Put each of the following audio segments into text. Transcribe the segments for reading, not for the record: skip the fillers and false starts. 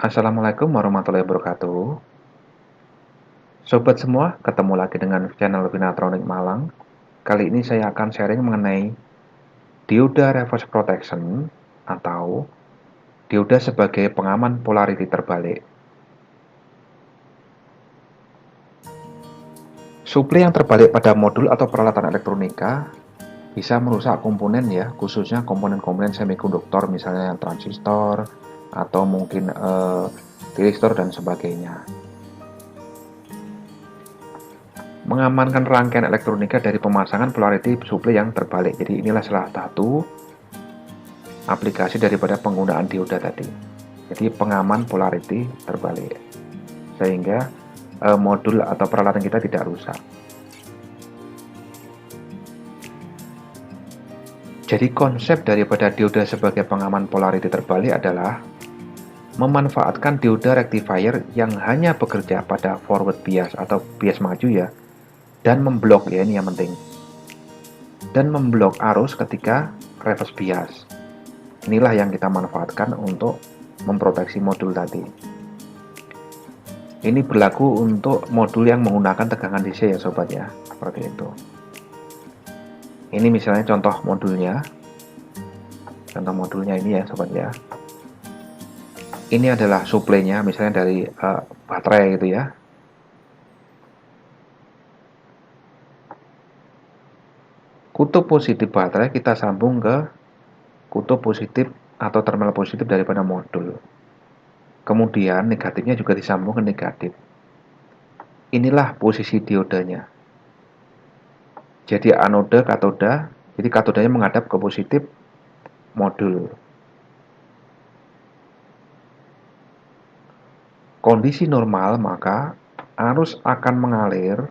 Assalamualaikum warahmatullahi wabarakatuh. Sobat semua, ketemu lagi dengan channel Vinatronic Malang. Kali ini saya akan sharing mengenai dioda reverse protection atau dioda sebagai pengaman polariti terbalik. Suplai yang terbalik pada modul atau peralatan elektronika bisa merusak komponen ya, khususnya komponen-komponen semikonduktor, misalnya transistor atau mungkin tiristor dan sebagainya. Mengamankan rangkaian elektronika dari pemasangan polarity suplai yang terbalik. Jadi inilah salah satu aplikasi daripada penggunaan dioda tadi. Jadi pengaman polarity terbalik, sehingga modul atau peralatan kita tidak rusak. Jadi konsep daripada dioda sebagai pengaman polarity terbalik adalah memanfaatkan dioda rectifier yang hanya bekerja pada forward bias atau bias maju ya, dan memblok ya, ini yang penting, dan memblok arus ketika reverse bias. Inilah yang kita manfaatkan untuk memproteksi modul tadi. Ini berlaku untuk modul yang menggunakan tegangan DC ya sobat ya, seperti itu. Ini misalnya contoh modulnya. Contoh modulnya ini ya sobat ya. Ini adalah suplainya misalnya dari baterai gitu ya. Kutub positif baterai kita sambung ke kutub positif atau terminal positif daripada modul. Kemudian negatifnya juga disambung ke negatif. Inilah posisi diodanya. Jadi anoda, katoda. Jadi katodanya menghadap ke positif modul. Kondisi normal maka arus akan mengalir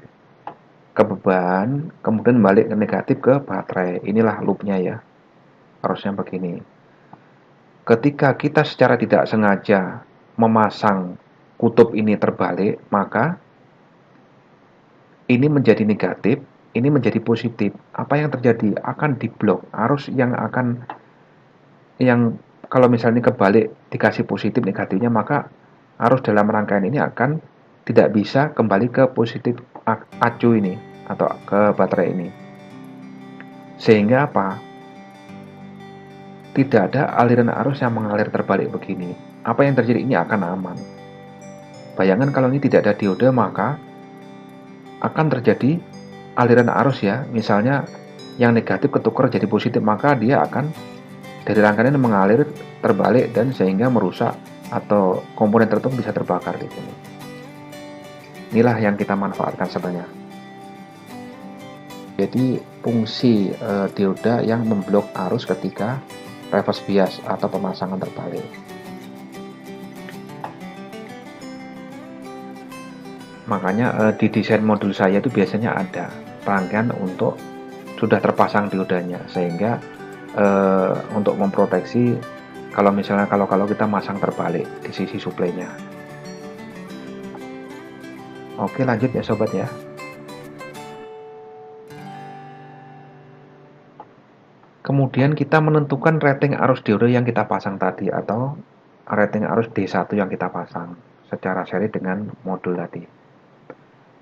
ke beban, kemudian balik ke negatif ke baterai. Inilah loopnya ya. Harusnya begini. Ketika kita secara tidak sengaja memasang kutub ini terbalik, maka ini menjadi negatif, ini menjadi positif. Apa yang terjadi? Akan diblok arus yang kalau misalnya kebalik dikasih positif negatifnya, maka arus dalam rangkaian ini akan tidak bisa kembali ke positif acu ini atau ke baterai ini. Sehingga apa? Tidak ada aliran arus yang mengalir terbalik begini. Apa yang terjadi ini akan aman. Bayangkan kalau ini tidak ada dioda, maka akan terjadi aliran arus ya. Misalnya yang negatif ketukar jadi positif, maka dia akan dari rangkaian ini mengalir terbalik dan sehingga merusak atau komponen tertentu bisa terbakar di sini. Inilah yang kita manfaatkan sebenarnya. Jadi fungsi dioda yang memblok arus ketika reverse bias atau pemasangan terbalik. Makanya di desain modul saya itu biasanya ada rangkaian untuk sudah terpasang diodanya, sehingga untuk memproteksi kalau misalnya kalau kita masang terbalik di sisi suplainya. Oke, lanjut ya sobat ya. Kemudian kita menentukan rating arus dioda yang kita pasang tadi atau rating arus D1 yang kita pasang secara seri dengan modul tadi.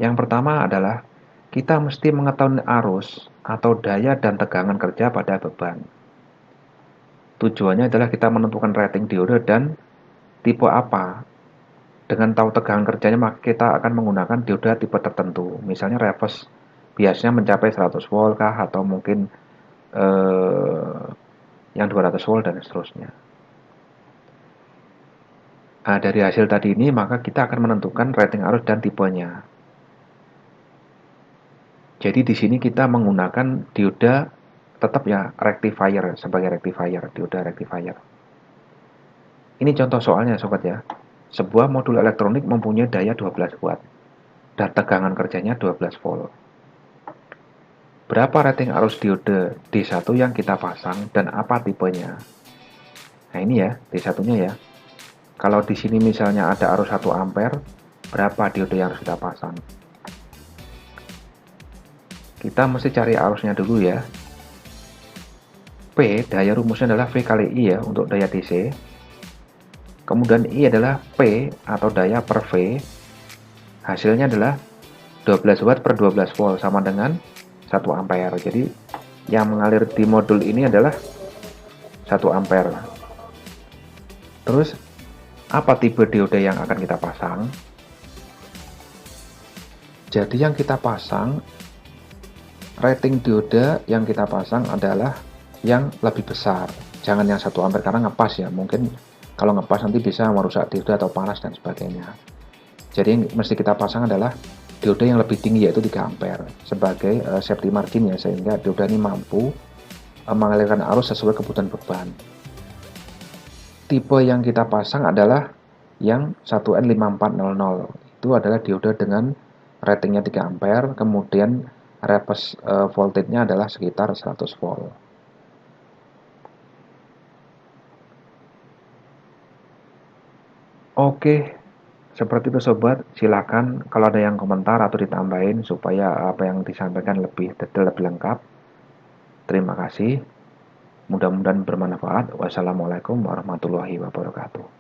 Yang pertama adalah kita mesti mengetahui arus atau daya dan tegangan kerja pada beban. Tujuannya adalah kita menentukan rating dioda dan tipe apa. Dengan tahu tegangan kerjanya maka kita akan menggunakan dioda tipe tertentu. Misalnya reverse biasanya mencapai 100 volt kah, atau mungkin yang 200 volt dan seterusnya. Nah, dari hasil tadi ini maka kita akan menentukan rating arus dan tipenya. Jadi di sini kita menggunakan dioda tetap ya rectifier sebagai rectifier, dioda rectifier. Ini contoh soalnya sobat ya. Sebuah modul elektronik mempunyai daya 12 watt dan tegangan kerjanya 12 volt. Berapa rating arus diode D1 yang kita pasang dan apa tipenya? Nah ini ya D1-nya ya. Kalau di sini misalnya ada arus 1 ampere, berapa diode yang harus kita pasang? Kita mesti cari arusnya dulu ya. P, daya rumusnya adalah V kali I ya untuk daya DC. Kemudian I adalah P atau daya per V. Hasilnya adalah 12 watt per 12 volt sama dengan 1 ampere. Jadi yang mengalir di modul ini adalah 1 ampere. Terus apa tipe dioda yang akan kita pasang? Jadi yang kita pasang, rating dioda yang kita pasang adalah yang lebih besar. Jangan yang 1 ampere karena ngepas ya. Mungkin kalau ngepas nanti bisa merusak dioda atau panas dan sebagainya. Jadi yang mesti kita pasang adalah dioda yang lebih tinggi yaitu 3 ampere sebagai safety margin ya, sehingga dioda ini mampu mengalirkan arus sesuai kebutuhan beban. Tipe yang kita pasang adalah yang 1N5400. Itu adalah dioda dengan ratingnya 3 ampere, kemudian reverse voltage-nya adalah sekitar 100 volt. Oke, seperti itu sobat, silakan kalau ada yang komentar atau ditambahin supaya apa yang disampaikan lebih detail, lebih lengkap. Terima kasih. Mudah-mudahan bermanfaat. Wassalamualaikum warahmatullahi wabarakatuh.